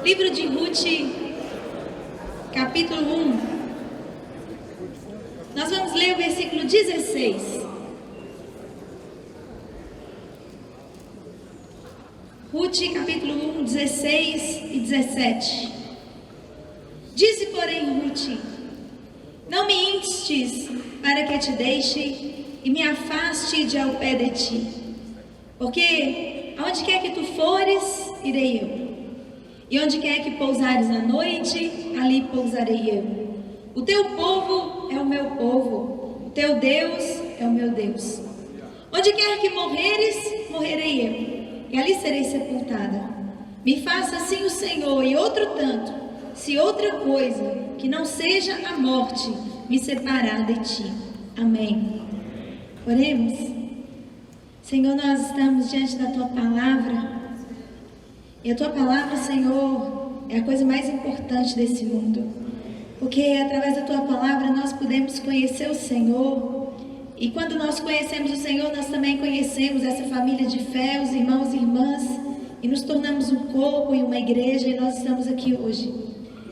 Livro de Ruth, capítulo 1. Nós vamos ler o versículo 16. Ruth, capítulo 1, 16 e 17. Disse, porém, Ruth: não me instes para que te deixe e me afaste de ao pé de ti, porque aonde quer que tu fores, irei eu, e onde quer que pousares à noite, ali pousarei eu. O teu povo é o meu povo, o teu Deus é o meu Deus. Onde quer que morreres, morrerei eu, e ali serei sepultada. Me faça assim o Senhor, e outro tanto, se outra coisa que não seja a morte me separar de ti. Amém. Oremos. Senhor, nós estamos diante da tua palavra, e a tua palavra, Senhor, é a coisa mais importante desse mundo, porque através da tua palavra nós podemos conhecer o Senhor, e quando nós conhecemos o Senhor, nós também conhecemos essa família de fé, os irmãos e irmãs, e nos tornamos um corpo e uma igreja, e nós estamos aqui hoje.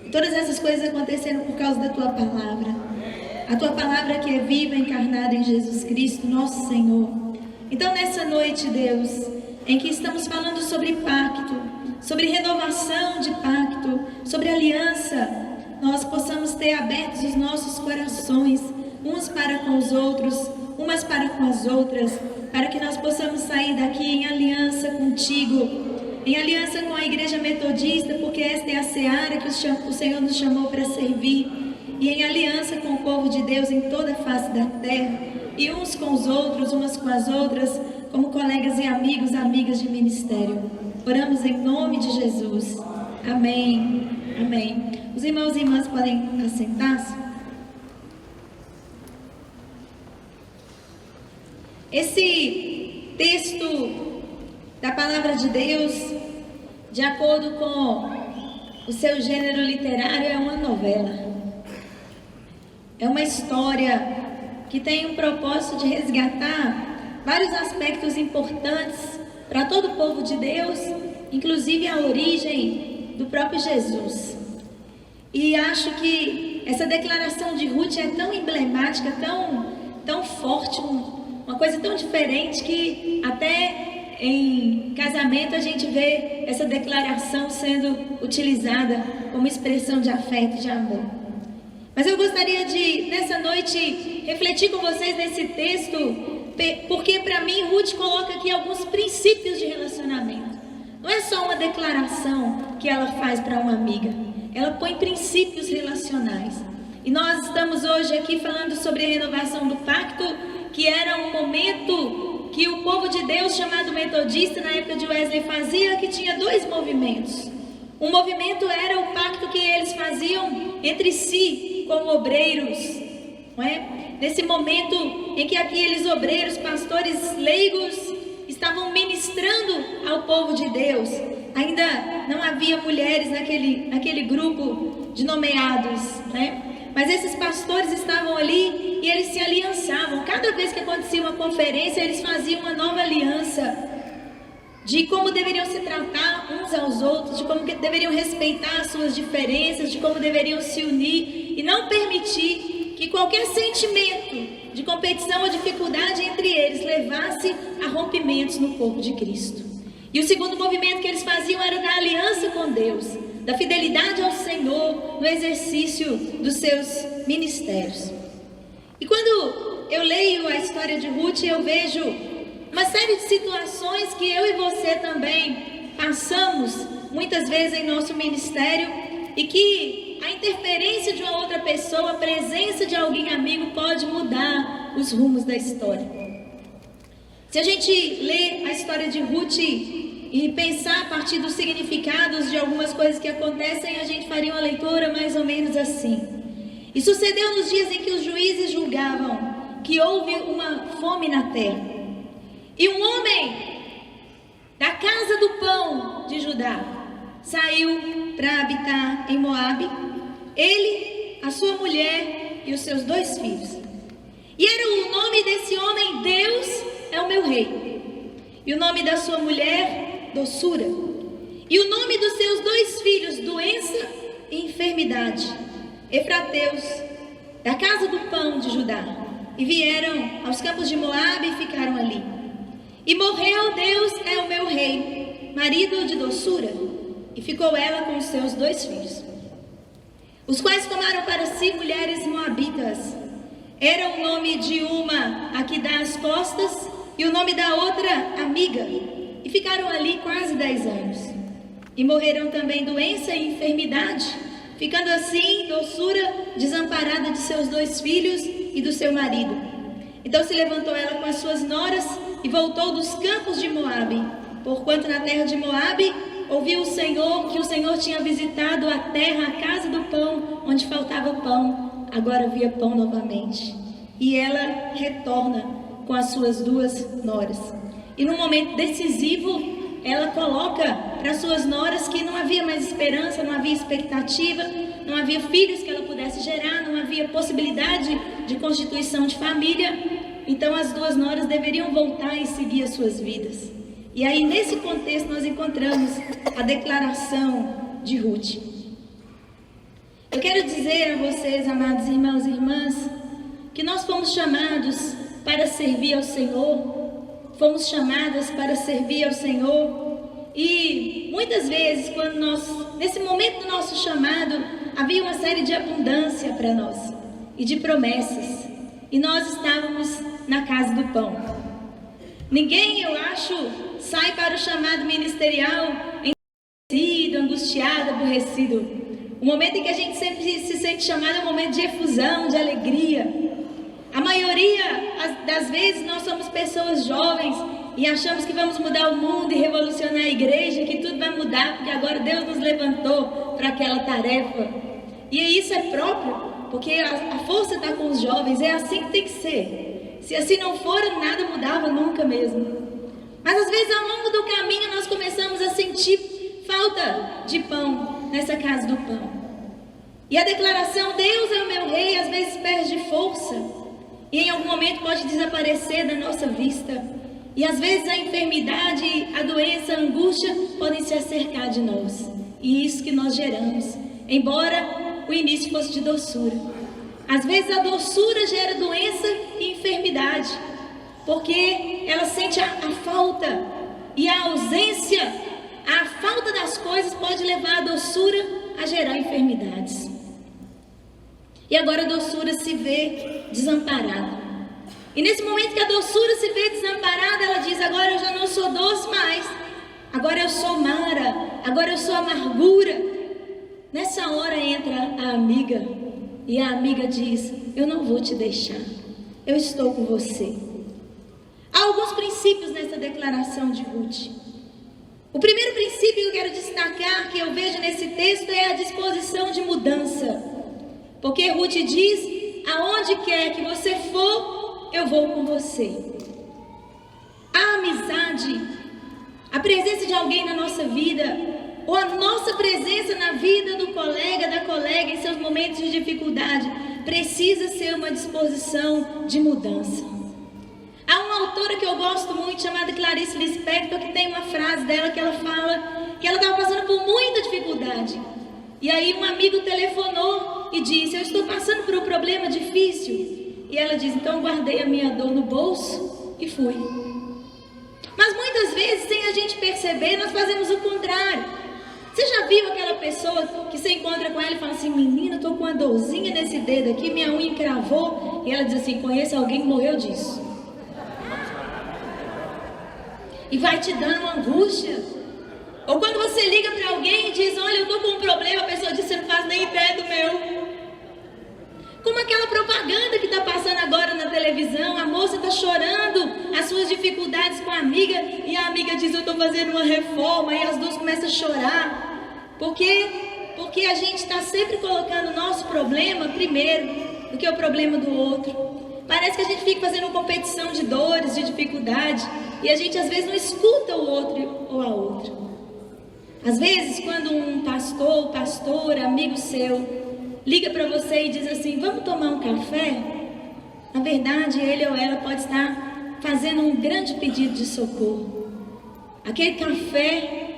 E todas essas coisas aconteceram por causa da tua palavra, a tua palavra que é viva, encarnada em Jesus Cristo, nosso Senhor. Então nessa noite, Deus, em que estamos falando sobre pacto, sobre renovação de pacto, sobre aliança, nós possamos ter abertos os nossos corações, uns para com os outros, umas para com as outras, para que nós possamos sair daqui em aliança contigo, em aliança com a Igreja Metodista, porque esta é a seara que o Senhor nos chamou para servir, e em aliança com o povo de Deus em toda a face da terra, e uns com os outros, umas com as outras, como colegas e amigos, amigas de ministério. Oramos em nome de Jesus. Amém. Amém. Os irmãos e irmãs podem assentar-se. Esse texto da palavra de Deus, de acordo com o seu gênero literário, é uma novela. É uma história que tem um propósito de resgatar vários aspectos importantes para todo o povo de Deus, inclusive a origem do próprio Jesus. E acho que essa declaração de Ruth é tão emblemática, tão forte, uma coisa tão diferente, que até em casamento a gente vê essa declaração sendo utilizada como expressão de afeto, de amor. Mas eu gostaria de, nessa noite, refletir com vocês nesse texto, porque para mim Ruth coloca aqui alguns princípios de relacionamento. Não é só uma declaração que ela faz para uma amiga, ela põe princípios relacionais. E nós estamos hoje aqui falando sobre a renovação do pacto, que era um momento que o povo de Deus, chamado metodista, na época de Wesley, fazia, que tinha dois movimentos. Um movimento era o pacto que eles faziam entre si, como obreiros, não é? Nesse momento em que aqueles obreiros, pastores leigos, estavam ministrando ao povo de Deus, ainda não havia mulheres naquele grupo de nomeados, né? Mas esses pastores estavam ali e eles se aliançavam. Cada vez que acontecia uma conferência, eles faziam uma nova aliança de como deveriam se tratar uns aos outros, de como deveriam respeitar as suas diferenças, de como deveriam se unir e não permitir que qualquer sentimento de competição ou dificuldade entre eles levasse a rompimentos no corpo de Cristo. E o segundo movimento que eles faziam era da aliança com Deus, da fidelidade ao Senhor no exercício dos seus ministérios. E quando eu leio a história de Ruth, eu vejo uma série de situações que eu e você também passamos muitas vezes em nosso ministério, e que a interferência de uma outra pessoa, a presença de alguém amigo, pode mudar os rumos da história. Se a gente lê a história de Ruth e pensar a partir dos significados de algumas coisas que acontecem, a gente faria uma leitura mais ou menos assim. E sucedeu nos dias em que os juízes julgavam que houve uma fome na terra. E um homem da casa do pão de Judá saiu para habitar em Moabe, ele, a sua mulher e os seus 2 filhos. E era o nome desse homem: Deus é o meu rei. E o nome da sua mulher, Doçura. E o nome dos seus 2 filhos, doença e enfermidade, Efrateus, da casa do pão de Judá. E vieram aos campos de Moabe e ficaram ali. E morreu Deus é o meu rei, marido de doçura, e ficou ela com os seus 2 filhos, os quais tomaram para si mulheres moabitas. Era o nome de uma a que dá as costas, e o nome da outra amiga, e ficaram ali quase 10 anos. E morreram também doença e enfermidade, ficando assim doçura desamparada de seus 2 filhos e do seu marido. Então se levantou ela com as suas noras e voltou dos campos de Moabe, porquanto na terra de Moabe ouviu o Senhor que o Senhor tinha visitado a terra, a casa do pão, onde faltava pão, agora havia pão novamente. E ela retorna com as suas 2 noras. E num momento decisivo, ela coloca para suas noras que não havia mais esperança, não havia expectativa, não havia filhos que ela pudesse gerar, não havia possibilidade de constituição de família. Então as 2 noras deveriam voltar e seguir as suas vidas. E aí nesse contexto nós encontramos a declaração de Ruth. Eu quero dizer a vocês, amados irmãos e irmãs, que nós fomos chamados para servir ao Senhor, fomos chamadas para servir ao Senhor, e muitas vezes, quando nesse momento do nosso chamado, havia uma série de abundância para nós, e de promessas, e nós estávamos na casa do pão. Ninguém, eu acho, sai para o chamado ministerial endurecido, angustiado, aborrecido. O momento em que a gente sempre se sente chamado é um momento de efusão, de alegria. A maioria das vezes nós somos pessoas jovens e achamos que vamos mudar o mundo e revolucionar a igreja, que tudo vai mudar, porque agora Deus nos levantou para aquela tarefa. E isso é próprio, porque a força está com os jovens, é assim que tem que ser. Se assim não for, nada mudava nunca mesmo. Mas às vezes ao longo do caminho nós começamos a sentir falta de pão nessa casa do pão. E a declaração, Deus é o meu rei, às vezes perde força. E em algum momento pode desaparecer da nossa vista. E às vezes a enfermidade, a doença, a angústia podem se acercar de nós. E isso que nós geramos, embora o início fosse de doçura. Às vezes a doçura gera doença e enfermidade, porque ela sente a falta. E a ausência, a falta das coisas pode levar a doçura a gerar enfermidades. E agora a doçura se vê desamparada. E nesse momento que a doçura se vê desamparada, ela diz, agora eu já não sou doce mais. Agora eu sou mara, agora eu sou amargura. Nessa hora entra a amiga. E a amiga diz, eu não vou te deixar. Eu estou com você. Há alguns princípios nessa declaração de Ruth. O primeiro princípio que eu quero destacar, que eu vejo nesse texto, é a disposição de mudança. Porque Ruth diz, aonde quer que você for, eu vou com você. A amizade, a presença de alguém na nossa vida, ou a nossa presença na vida do colega, da colega, em seus momentos de dificuldade, precisa ser uma disposição de mudança. Há uma autora que eu gosto muito, chamada Clarice Lispector, que tem uma frase dela que ela fala que ela estava passando por muita dificuldade. E aí um amigo telefonou e disse, eu estou passando por um problema difícil. E ela diz, então guardei a minha dor no bolso e fui. Mas muitas vezes, sem a gente perceber, nós fazemos o contrário. Você já viu aquela pessoa que você encontra com ela e fala assim, menina, eu estou com uma dorzinha nesse dedo aqui, minha unha encravou. E ela diz assim, conheço alguém que morreu disso. E vai te dando uma angústia. Ou quando você liga para alguém e diz, olha, eu estou com um problema, a pessoa diz, você não faz nem ideia do meu. Como aquela propaganda que está passando agora na televisão, a moça está chorando as suas dificuldades com a amiga, e a amiga diz, eu estou fazendo uma reforma, e as duas começam a chorar. Por quê? Porque a gente está sempre colocando o nosso problema primeiro do que o problema do outro. Parece que a gente fica fazendo uma competição de dores, de dificuldade, e a gente às vezes não escuta o outro ou a outra. Às vezes, quando um pastor, pastora, amigo seu, liga para você e diz assim, vamos tomar um café? Na verdade, ele ou ela pode estar fazendo um grande pedido de socorro. Aquele café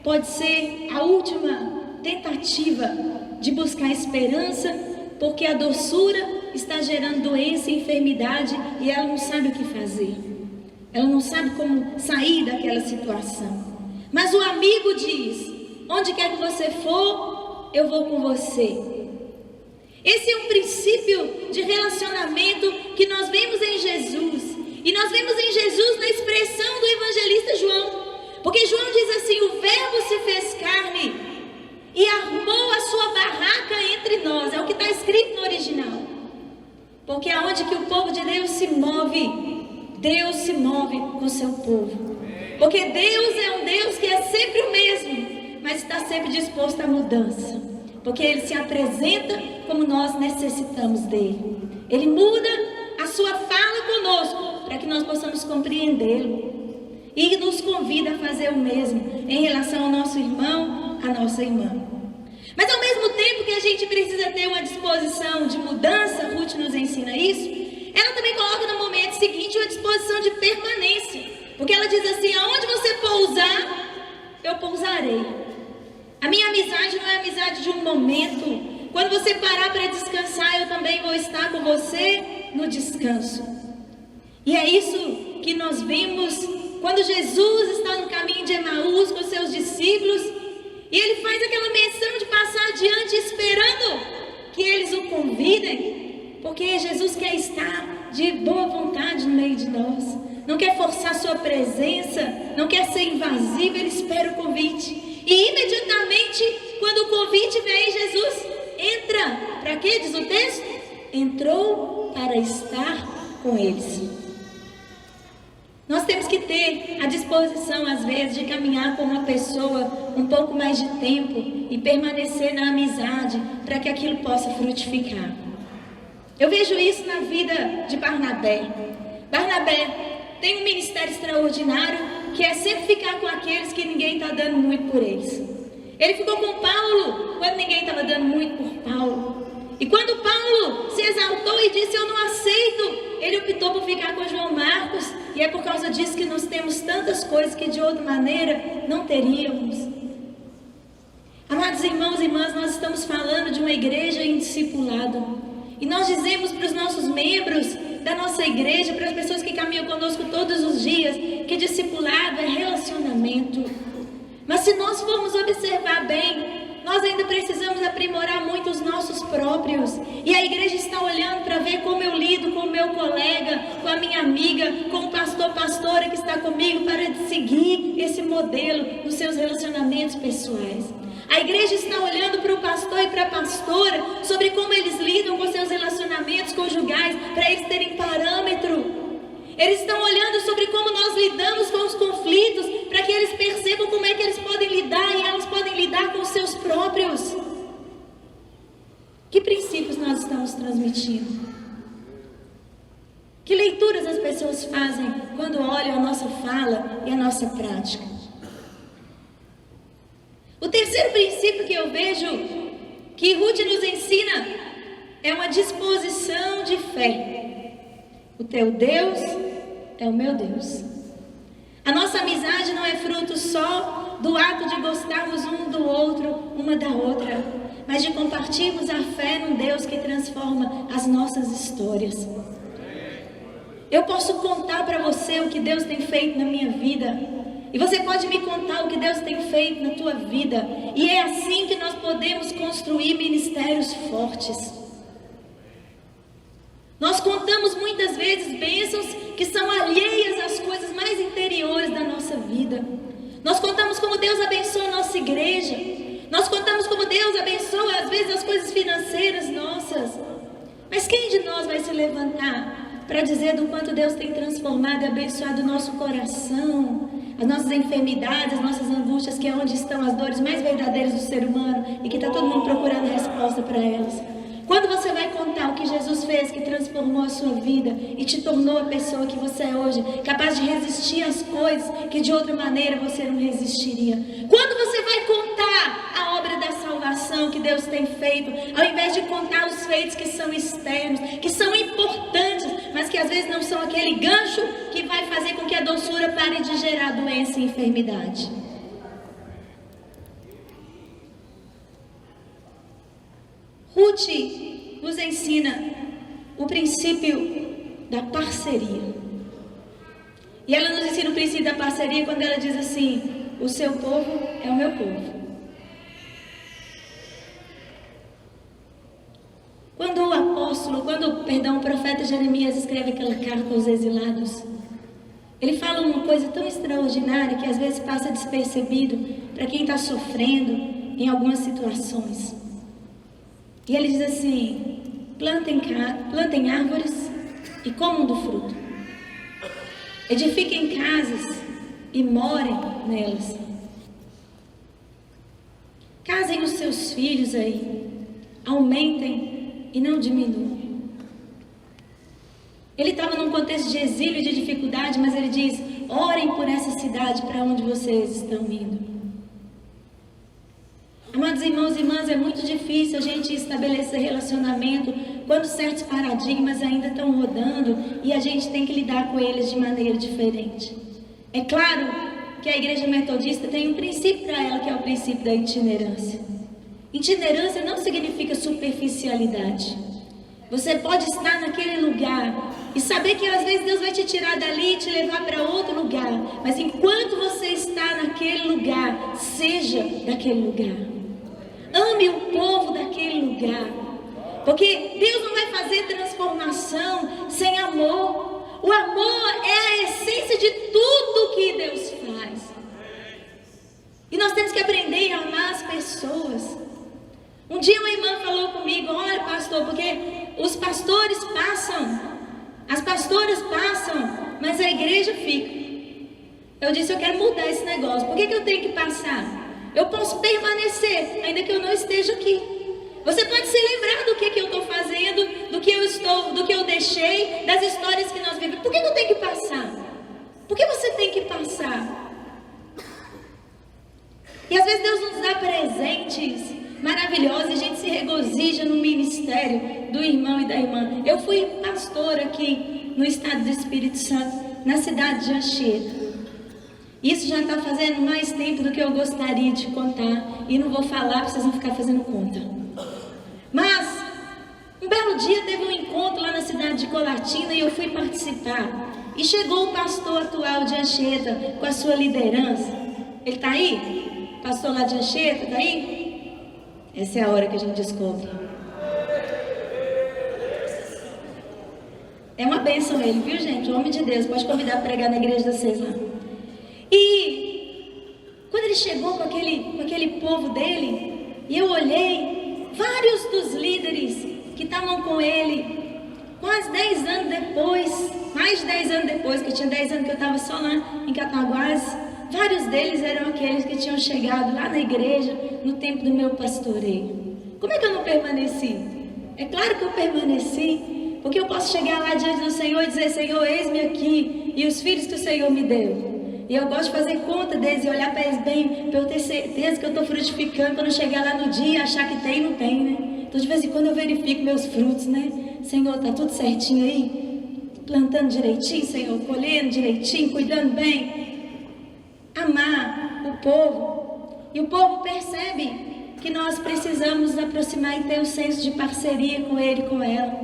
pode ser a última tentativa de buscar esperança, porque a doçura está gerando doença e enfermidade e ela não sabe o que fazer. Ela não sabe como sair daquela situação. Mas o amigo diz: onde quer que você for, eu vou com você. Esse é um princípio de relacionamento que nós vemos em Jesus. E nós vemos em Jesus na expressão do evangelista João. Porque João diz assim: o verbo se fez carne e armou a sua barraca entre nós. É o que está escrito no original. Porque aonde que o povo de Deus se move com o seu povo. Porque Deus é um Deus que é sempre o mesmo, mas está sempre disposto à mudança. Porque Ele se apresenta como nós necessitamos dEle. Ele muda a sua fala conosco, para que nós possamos compreendê-lo. E nos convida a fazer o mesmo em relação ao nosso irmão, à nossa irmã. Mas ao mesmo tempo que a gente precisa ter uma disposição de mudança, Ruth nos ensina isso, ela também coloca no momento seguinte uma disposição de permanência. Porque ela diz assim: aonde você pousar, eu pousarei. A minha amizade não é amizade de um momento. Quando você parar para descansar, eu também vou estar com você no descanso. E é isso que nós vimos quando Jesus está no caminho de Emaús com seus discípulos. E ele faz aquela menção de passar adiante, esperando que eles o convidem. Porque Jesus quer estar de boa vontade no meio de nós. Não quer forçar sua presença, não quer ser invasivo, ele espera o convite. E imediatamente, quando o convite vem, Jesus entra. Para quê, diz o texto? Entrou para estar com eles. Nós temos que ter a disposição, às vezes, de caminhar com uma pessoa um pouco mais de tempo e permanecer na amizade para que aquilo possa frutificar. Eu vejo isso na vida de Barnabé. Barnabé tem um ministério extraordinário que é sempre ficar com aqueles que ninguém está dando muito por eles. Ele ficou com Paulo quando ninguém estava dando muito por Paulo. E quando Paulo se exaltou e disse: eu não aceito, ele optou por ficar com João Marcos. E é por causa disso que nós temos tantas coisas que de outra maneira não teríamos. Amados irmãos e irmãs, nós estamos falando de uma igreja em discipulado. E nós dizemos para os nossos membros da nossa igreja, para as pessoas que caminham conosco todos os dias, que discipulado é relacionamento. Mas se nós formos observar bem, nós ainda precisamos aprimorar muito os nossos próprios. E a igreja está olhando para ver como eu lido com o meu colega, com a minha amiga, com o pastor, pastora que está comigo, para seguir esse modelo nos seus relacionamentos pessoais. A igreja está olhando para o pastor e para a pastora sobre como eles lidam com seus relacionamentos conjugais, para eles terem parâmetro. Eles estão olhando sobre como nós lidamos com os conflitos, para que eles percebam como é que eles podem lidar e elas podem lidar com os seus próprios. Que princípios nós estamos transmitindo? Que leituras as pessoas fazem quando olham a nossa fala e a nossa prática? O terceiro princípio que eu vejo que Ruth nos ensina é uma disposição de fé. O teu Deus é o meu Deus. A nossa amizade não é fruto só do ato de gostarmos um do outro, uma da outra, mas de compartilharmos a fé num Deus que transforma as nossas histórias. Eu posso contar para você o que Deus tem feito na minha vida. E você pode me contar o que Deus tem feito na tua vida. E é assim que nós podemos construir ministérios fortes. Nós contamos muitas vezes bênçãos que são alheias às coisas mais interiores da nossa vida. Nós contamos como Deus abençoa a nossa igreja. Nós contamos como Deus abençoa às vezes as coisas financeiras nossas. Mas quem de nós vai se levantar para dizer do quanto Deus tem transformado e abençoado o nosso coração, as nossas enfermidades, as nossas angústias, que é onde estão as dores mais verdadeiras do ser humano e que está todo mundo procurando resposta para elas? Quando você vai contar o que Jesus fez, que transformou a sua vida e te tornou a pessoa que você é hoje, capaz de resistir às coisas que de outra maneira você não resistiria? Quando você vai contar a obra da salvação que Deus tem feito, ao invés de contar os feitos que são externos, que são importantes, mas que às vezes não são aquele gancho que vai fazer com que a doçura pare de gerar doença e enfermidade? Ruth nos ensina o princípio da parceria. E ela nos ensina o princípio da parceria quando ela diz assim: o seu povo é o meu povo. Quando o profeta Jeremias escreve aquela carta aos exilados, ele fala uma coisa tão extraordinária que às vezes passa despercebido para quem está sofrendo em algumas situações. E ele diz assim: plantem árvores e comam do fruto. Edifiquem casas e morem nelas. Casem os seus filhos aí. Aumentem e não diminuam. Ele estava num contexto de exílio e de dificuldade, mas ele diz: orem por essa cidade para onde vocês estão indo. Amados irmãos e irmãs, é muito difícil a gente estabelecer relacionamento quando certos paradigmas ainda estão rodando e a gente tem que lidar com eles de maneira diferente. É claro que a igreja metodista tem um princípio para ela, que é o princípio da itinerância. Itinerância não significa superficialidade. Você pode estar naquele lugar e saber que às vezes Deus vai te tirar dali e te levar para outro lugar. Mas enquanto você está naquele lugar, seja daquele lugar. Ame o povo daquele lugar. Porque Deus não vai fazer transformação sem amor. O amor é a essência de tudo que Deus faz. E nós temos que aprender a amar as pessoas. Um dia uma irmã falou comigo: olha, pastor, porque os pastores passam, as pastoras passam, mas a igreja fica. Eu disse: eu quero mudar esse negócio. Por que eu tenho que passar? Eu posso permanecer, ainda que eu não esteja aqui. Você pode se lembrar do que eu estou fazendo, do que eu deixei, das histórias que nós vivemos. Por que eu tenho que passar? Por que você tem que passar? E às vezes Deus nos dá presentes maravilhosos e a gente se regozija no ministério do irmão e da irmã. Eu fui pastora aqui no estado do Espírito Santo, na cidade de Anchieta. Isso já está fazendo mais tempo do que eu gostaria de contar. E não vou falar para vocês não ficarem fazendo conta. Mas, um belo dia teve um encontro lá na cidade de Colatina e eu fui participar. E chegou o pastor atual de Anchieta com a sua liderança. Ele está aí? Pastor lá de Anchieta, está aí? Essa é a hora que a gente descobre. É uma bênção ele, viu, gente? O homem de Deus. Pode convidar para pregar na igreja de vocês lá. E quando ele chegou com aquele povo dele, e eu olhei, vários dos líderes que estavam com ele, quase 10 anos depois, mais de 10 anos depois, que tinha 10 anos que eu estava só lá em Cataguases, vários deles eram aqueles que tinham chegado lá na igreja no tempo do meu pastoreio. Como é que eu não permaneci? É claro que eu permaneci, porque eu posso chegar lá diante do Senhor e dizer: Senhor, eis-me aqui, e os filhos que o Senhor me deu. E eu gosto de fazer conta deles e olhar para eles bem, para eu ter certeza que eu estou frutificando, quando eu chegar lá no dia e achar que tem, não tem, né? Então de vez em quando eu verifico meus frutos, né? Senhor, está tudo certinho aí? Plantando direitinho, Senhor, colhendo direitinho, cuidando bem. Amar o povo. E o povo percebe que nós precisamos nos aproximar e ter um senso de parceria com ele e com ela.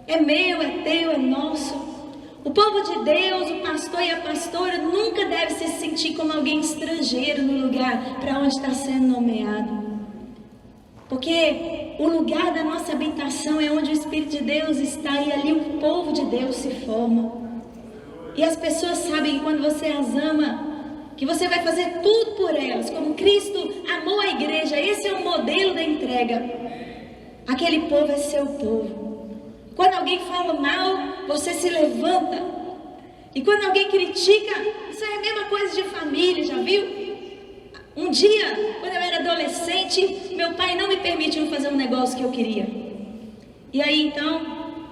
É meu, é teu, é nosso. O povo de Deus, o pastor e a pastora nunca deve se sentir como alguém estrangeiro no lugar para onde está sendo nomeado. Porque o lugar da nossa habitação é onde o Espírito de Deus está e ali o povo de Deus se forma. E as pessoas sabem que quando você as ama, que você vai fazer tudo por elas, como Cristo amou a igreja. Esse é o modelo da entrega. Aquele povo é seu povo. Quando alguém fala mal, você se levanta. E quando alguém critica, isso é a mesma coisa de família, já viu? Um dia, quando eu era adolescente, meu pai não me permitiu fazer um negócio que eu queria. E aí então,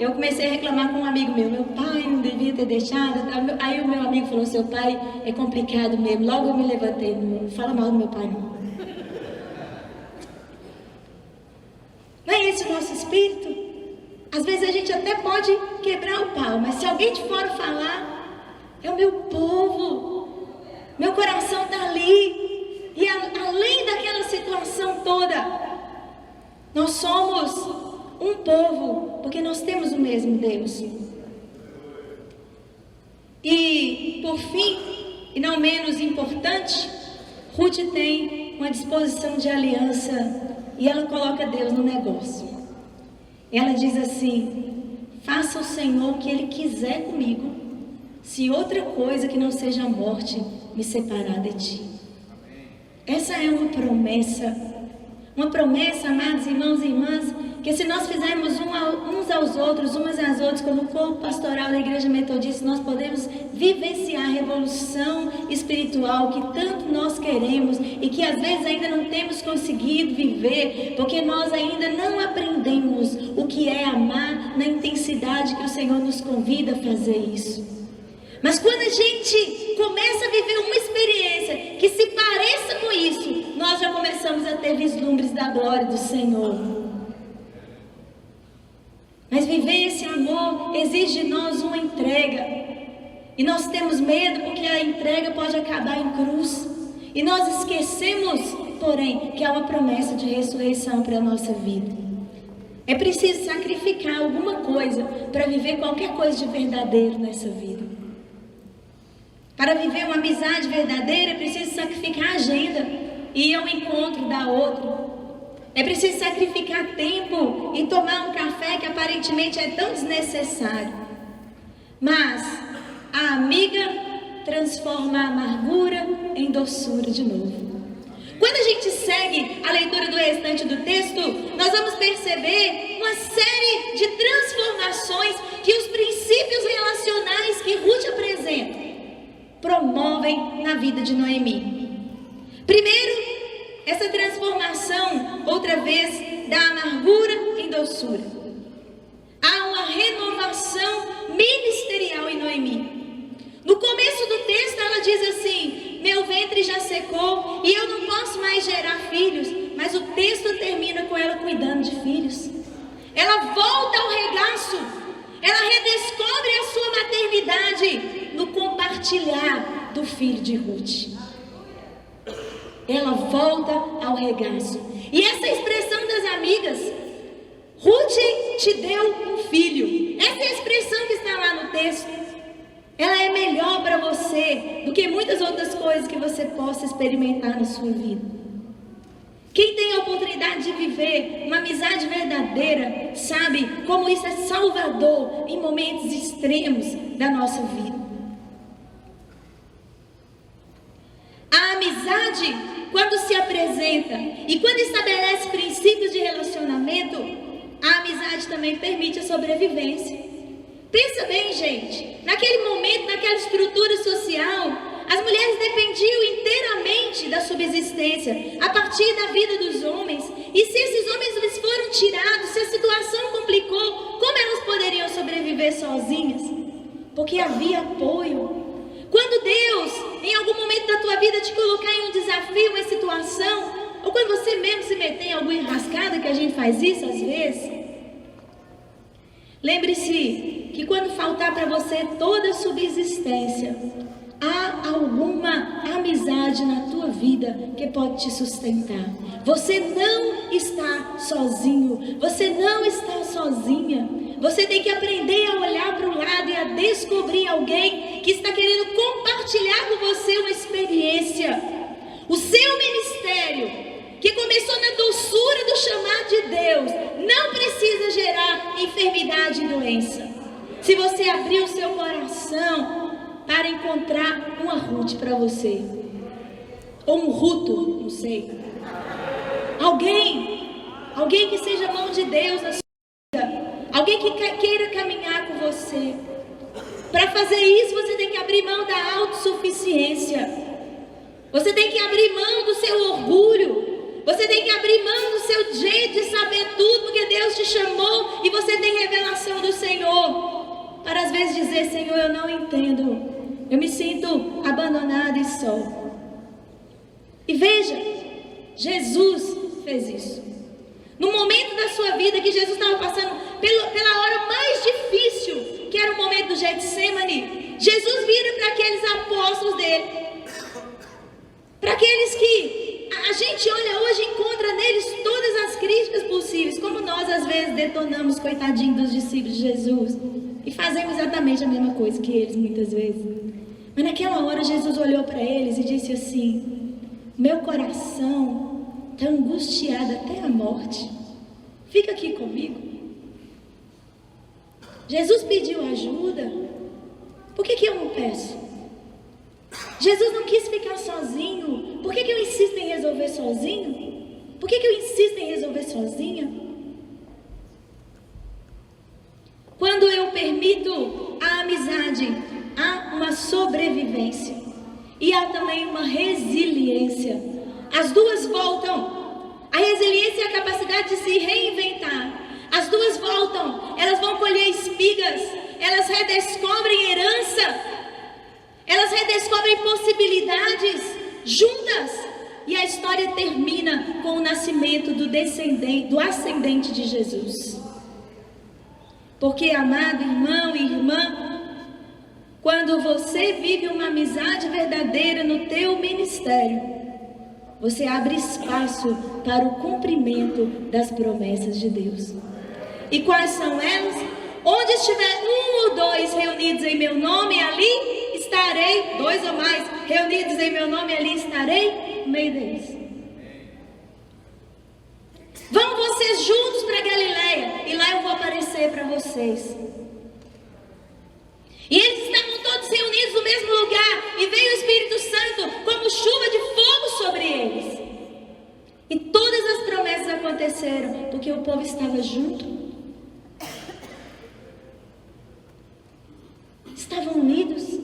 eu comecei a reclamar com um amigo meu. Meu pai não devia ter deixado. Aí o meu amigo falou: seu pai é complicado mesmo. Logo eu me levantei. Não fala mal do meu pai, não. Não é esse o nosso espírito? Às vezes a gente até pode quebrar o pau, mas se alguém de fora falar: é o meu povo, meu coração está ali. E além daquela situação toda, Nós somos um povo porque nós temos o mesmo Deus. E, por fim, e não menos importante, Ruth tem uma disposição de aliança e ela coloca Deus no negócio. Ela diz assim: faça o Senhor o que Ele quiser comigo, se outra coisa que não seja a morte me separar de Ti. Essa é uma promessa, amados irmãos e irmãs, que se nós fizermos uns aos outros, umas às outras, como corpo pastoral da Igreja Metodista, nós podemos vivenciar a revolução espiritual que tanto nós queremos e que às vezes ainda não temos conseguido viver, porque nós ainda não aprendemos o que é amar na intensidade que o Senhor nos convida a fazer isso. Mas quando a gente começa a viver uma experiência que se pareça com isso, nós já começamos a ter vislumbres da glória do Senhor. Mas viver esse amor exige de nós uma entrega. E nós temos medo porque a entrega pode acabar em cruz. E nós esquecemos, porém, que há uma promessa de ressurreição para a nossa vida. É preciso sacrificar alguma coisa para viver qualquer coisa de verdadeiro nessa vida. Para viver uma amizade verdadeira é preciso sacrificar a agenda e ir ao encontro da outra. É preciso sacrificar tempo e tomar um café que aparentemente é tão desnecessário. Mas a amiga transforma a amargura em doçura de novo. Quando a gente segue a leitura do restante do texto, nós vamos perceber uma série de transformações que os princípios relacionais que Ruth apresenta promovem na vida de Noemi. Primeiro, essa transformação, outra vez, da amargura em doçura. Há uma renovação ministerial em Noemi. No começo do texto ela diz assim: meu ventre já secou e eu não posso mais gerar filhos. Mas o texto termina com ela cuidando de filhos. Ela volta ao regaço. Ela redescobre a sua maternidade no compartilhar do filho de Ruth. Ela volta ao regaço. E essa expressão das amigas, Ruth te deu um filho. Essa é a expressão que está lá no texto. Ela é melhor para você do que muitas outras coisas que você possa experimentar na sua vida. Quem tem a oportunidade de viver uma amizade verdadeira sabe como isso é salvador em momentos extremos da nossa vida. A amizade, quando se apresenta e quando estabelece princípios de relacionamento, a amizade também permite a sobrevivência. Pensa bem, gente, naquele momento, naquela estrutura social, as mulheres dependiam inteiramente da subsistência, a partir da vida dos homens. E se esses homens lhes foram tirados, se a situação complicou, como elas poderiam sobreviver sozinhas? Porque havia apoio. Quando Deus, em algum momento da tua vida, te colocar em um desafio, uma situação, ou quando você mesmo se meter em alguma enrascada, que a gente faz isso às vezes, lembre-se que quando faltar para você toda a subsistência, há alguma amizade na tua vida que pode te sustentar. Você não está sozinho, você não está sozinha. Você tem que aprender a olhar para o lado e a descobrir alguém que está querendo compartilhar com você uma experiência. O seu ministério, que começou na doçura do chamado de Deus, não precisa gerar enfermidade e doença. Se você abrir o seu coração para encontrar uma Ruth para você, ou um Ruto, não sei, alguém que seja mão de Deus na sua vida, alguém que queira caminhar com você. Para fazer isso, você tem que abrir mão da autossuficiência, você tem que abrir mão do seu orgulho, você tem que abrir mão do seu jeito de saber tudo, porque Deus te chamou e você tem revelação do Senhor. Para às vezes dizer: Senhor, eu não entendo, eu me sinto abandonada e só. E veja, Jesus fez isso. No momento da sua vida que Jesus estava passando pela hora mais difícil, que era o momento do Getsemane, Jesus vira para aqueles apóstolos dele, para aqueles que a gente olha hoje e encontra neles todas as críticas possíveis. detonamos, coitadinho dos discípulos de Jesus, e fazemos exatamente a mesma coisa que eles muitas vezes. Mas naquela hora Jesus olhou para eles e disse assim: meu coração está angustiado até a morte, fica aqui comigo. Jesus pediu ajuda, por que eu não peço? Jesus não quis ficar sozinho, por que eu insisto em resolver sozinho? Por que eu insisto em resolver sozinha? Quando eu permito a amizade, há uma sobrevivência e há também uma resiliência. As duas voltam. A resiliência é a capacidade de se reinventar. As duas voltam. Elas vão colher espigas. Elas redescobrem herança. Elas redescobrem possibilidades juntas. E a história termina com o nascimento do ascendente de Jesus. Porque, amado irmão e irmã, quando você vive uma amizade verdadeira no teu ministério, você abre espaço para o cumprimento das promessas de Deus. E quais são elas? Onde estiver um ou dois reunidos em meu nome, ali estarei. 2 ou mais reunidos em meu nome, ali estarei no meio deles. Vão vocês juntos para Galileia, e lá eu vou aparecer para vocês. E eles estavam todos reunidos no mesmo lugar, e veio o Espírito Santo como chuva de fogo sobre eles. E todas as promessas aconteceram, porque o povo estava junto. Estavam unidos.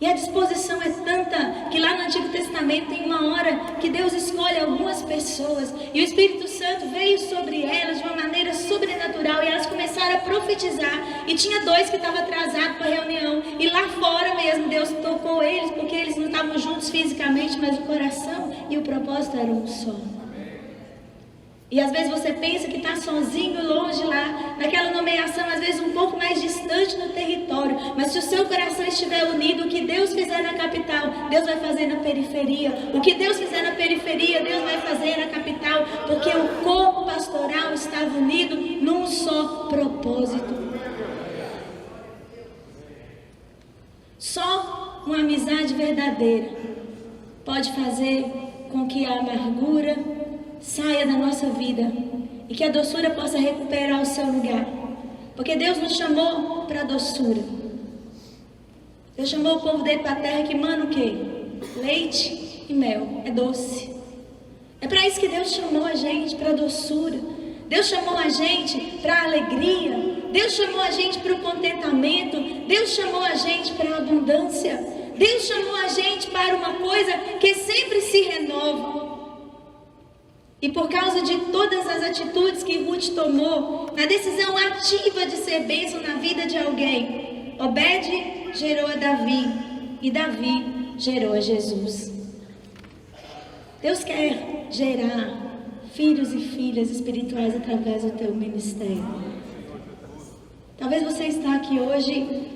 E a disposição é tanta que lá no Antigo Testamento tem uma hora que Deus escolhe algumas pessoas e o Espírito Santo veio sobre elas de uma maneira sobrenatural e elas começaram a profetizar. E tinha 2 que estavam atrasados para a reunião e lá fora mesmo Deus tocou eles porque eles não estavam juntos fisicamente, mas o coração e o propósito eram um só. E às vezes você pensa que está sozinho, longe lá, naquela nomeação, às vezes um pouco mais distante do território. Mas se o seu coração estiver unido, o que Deus fizer na capital, Deus vai fazer na periferia. O que Deus fizer na periferia, Deus vai fazer na capital. Porque o corpo pastoral estava unido num só propósito. Só uma amizade verdadeira pode fazer com que a amargura saia da nossa vida e que a doçura possa recuperar o seu lugar, porque Deus nos chamou para a doçura. Deus chamou o povo dele para a terra que manda o quê? Leite e mel, é doce. É para isso que Deus chamou a gente, para a doçura. Deus chamou a gente para a alegria. Deus chamou a gente para o contentamento. Deus chamou a gente para a abundância. Deus chamou a gente para uma coisa que sempre se renova. E por causa de todas as atitudes que Ruth tomou, na decisão ativa de ser bênção na vida de alguém, Obed gerou a Davi e Davi gerou a Jesus. Deus quer gerar filhos e filhas espirituais através do teu ministério. Talvez você está aqui hoje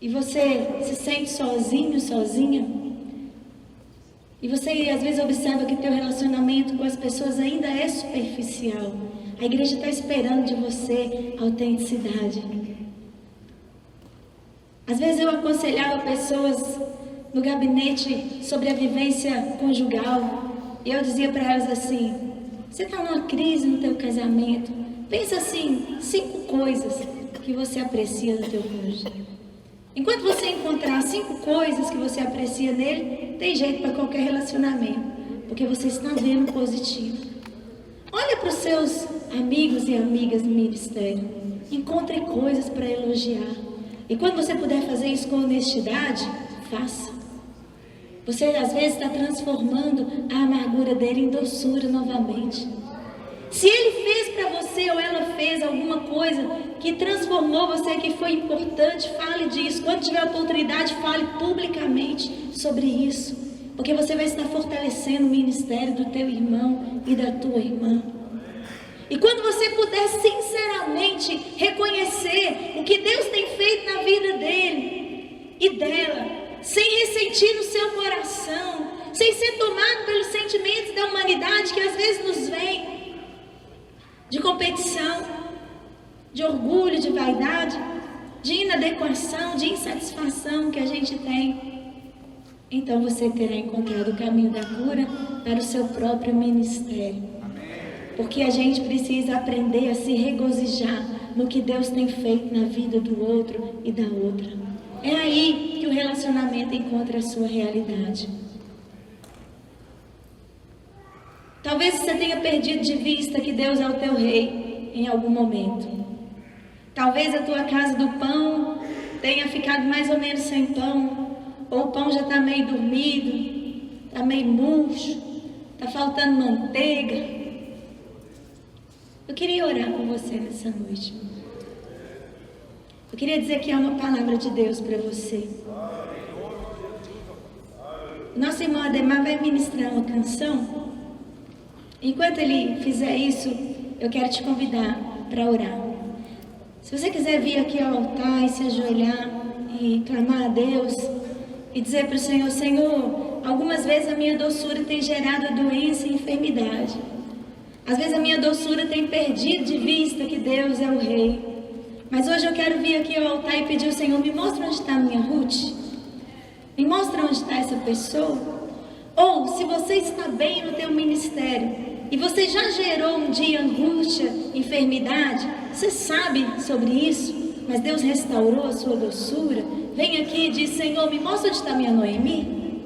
e você se sente sozinho, sozinha. E você às vezes observa que teu relacionamento com as pessoas ainda é superficial. A igreja está esperando de você autenticidade. Às vezes eu aconselhava pessoas no gabinete sobre a vivência conjugal. E eu dizia para elas assim: você está numa crise no teu casamento. Pensa assim, 5 coisas que você aprecia no teu cônjuge. Enquanto você encontrar 5 coisas que você aprecia nele, tem jeito para qualquer relacionamento, porque você está vendo positivo. Olha para os seus amigos e amigas no ministério, encontre coisas para elogiar. E quando você puder fazer isso com honestidade, faça. Você às vezes está transformando a amargura dele em doçura novamente. Se ele fez para você ou ela fez alguma coisa que transformou você, que foi importante, fale disso. Quando tiver oportunidade, fale publicamente sobre isso. Porque você vai estar fortalecendo o ministério do teu irmão e da tua irmã. E quando você puder sinceramente reconhecer o que Deus tem feito na vida dele e dela, sem ressentir no seu coração, sem ser tomado pelos sentimentos da humanidade que às vezes nos vem, de competição, de orgulho, de vaidade, de inadequação, de insatisfação que a gente tem, então você terá encontrado o caminho da cura para o seu próprio ministério. Porque a gente precisa aprender a se regozijar no que Deus tem feito na vida do outro e da outra. É aí que o relacionamento encontra a sua realidade. Talvez você tenha perdido de vista que Deus é o teu rei em algum momento. Talvez a tua casa do pão tenha ficado mais ou menos sem pão, ou o pão já está meio dormido, está meio murcho, está faltando manteiga. Eu queria orar com você nessa noite. Eu queria dizer que há uma palavra de Deus para você. Nosso irmão Ademar vai ministrar uma canção. Enquanto ele fizer isso, eu quero te convidar para orar. Se você quiser vir aqui ao altar e se ajoelhar e clamar a Deus e dizer para o Senhor: Senhor, algumas vezes a minha doçura tem gerado doença e enfermidade. Às vezes a minha doçura tem perdido de vista que Deus é o Rei. Mas hoje eu quero vir aqui ao altar e pedir ao Senhor: me mostra onde está a minha Ruth. Me mostra onde está essa pessoa. Ou se você está bem no teu ministério e você já gerou um dia angústia, enfermidade, você sabe sobre isso, mas Deus restaurou a sua doçura. Vem aqui e diz: Senhor, me mostra onde está a minha Noemi.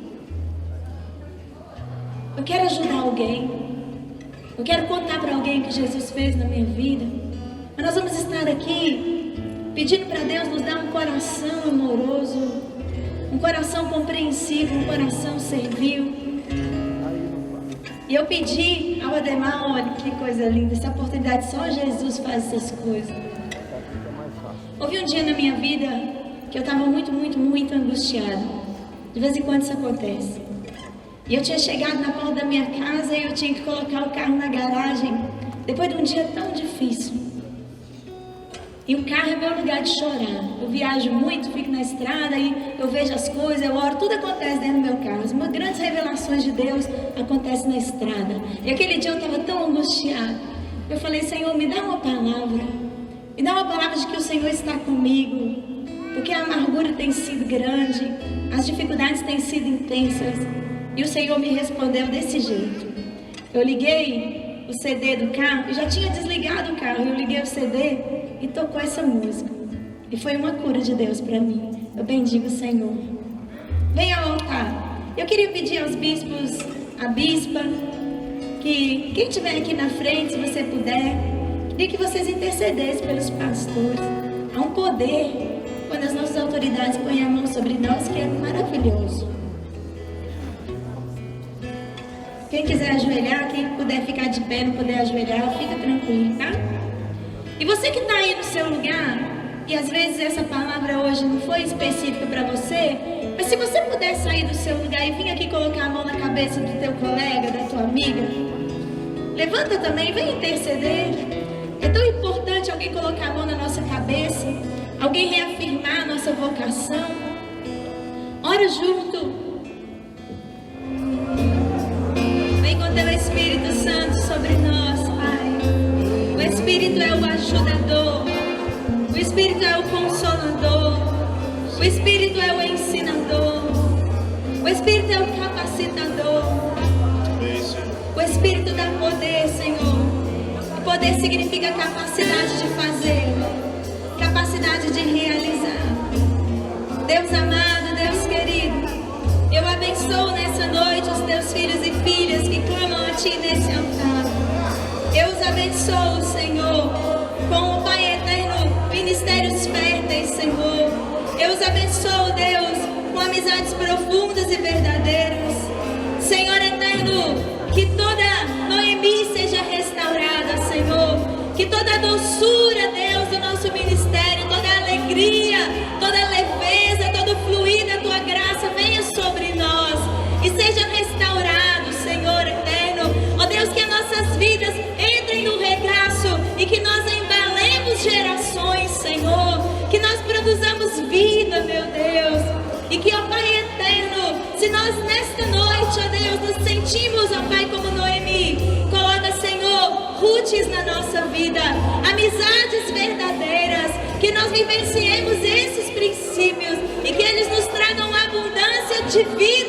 Eu quero ajudar alguém. Eu quero contar para alguém o que Jesus fez na minha vida. Mas nós vamos estar aqui pedindo para Deus nos dar um coração amoroso, um coração compreensivo, um coração servil. E eu pedi ao Ademar: olha que coisa linda, essa oportunidade, só Jesus faz essas coisas. Houve um dia na minha vida que eu estava muito angustiada. De vez em quando isso acontece. E eu tinha chegado na porta da minha casa e eu tinha que colocar o carro na garagem, depois de um dia tão difícil. E o carro é meu lugar de chorar. Eu viajo muito, fico na estrada e eu vejo as coisas, eu oro, tudo acontece dentro do meu carro. As grandes revelações de Deus acontecem na estrada. E aquele dia eu estava tão angustiada. Eu falei: Senhor, me dá uma palavra. Me dá uma palavra de que o Senhor está comigo. Porque a amargura tem sido grande, as dificuldades têm sido intensas. E o Senhor me respondeu desse jeito. Eu liguei o CD do carro, eu já tinha desligado o carro, eu liguei o CD e tocou essa música. E foi uma cura de Deus para mim. Eu bendigo o Senhor. Venha ao altar. Eu queria pedir aos bispos, a bispa, que quem estiver aqui na frente, se você puder, queria que vocês intercedessem pelos pastores. Há um poder quando as nossas autoridades põem a mão sobre nós, que é maravilhoso. Quem quiser ajoelhar, quem puder ficar de pé, não puder ajoelhar, fica tranquilo, tá? E você que está aí no seu lugar, e às vezes essa palavra hoje não foi específica para você, mas se você puder sair do seu lugar e vir aqui colocar a mão na cabeça do teu colega, da tua amiga, levanta também, vem interceder. É tão importante alguém colocar a mão na nossa cabeça, alguém reafirmar a nossa vocação. Ora junto. Vem com teu Espírito Santo sobre nós, Pai. O Espírito é o ajudador, o Espírito é o consolador, o Espírito é o ensinador, o Espírito é o capacitador, o Espírito dá poder, Senhor. E poder significa capacidade de fazer, capacidade de realizar. Deus amado, Deus querido, eu abençoo nessa noite os teus filhos e filhas que clamam a Ti nesse altar. Eu os abençoo, Senhor, com o Pai eterno, ministérios férteis, Senhor. Eu os abençoo, Deus, com amizades profundas e verdadeiras. Senhor eterno, que toda Noemi seja restaurada, Senhor. Que toda a doçura, Deus, do nosso ministério, toda a alegria, toda a leveza, todo o fluir da Tua graça venha sobre nós e seja restaurado, Senhor eterno. Ó Deus, que as nossas vidas entrem no regaço e que nós embalemos gerações, Senhor. Que nós produzamos vida, meu Deus. E que, ó Pai eterno, se nós nesta noite, ó Deus, nos sentimos, ó Pai, como Noemi, coloca, Senhor, Ruth úteis na nossa vida, amizades verdadeiras, que nós vivenciemos esses princípios e que eles nos tragam abundância de vida.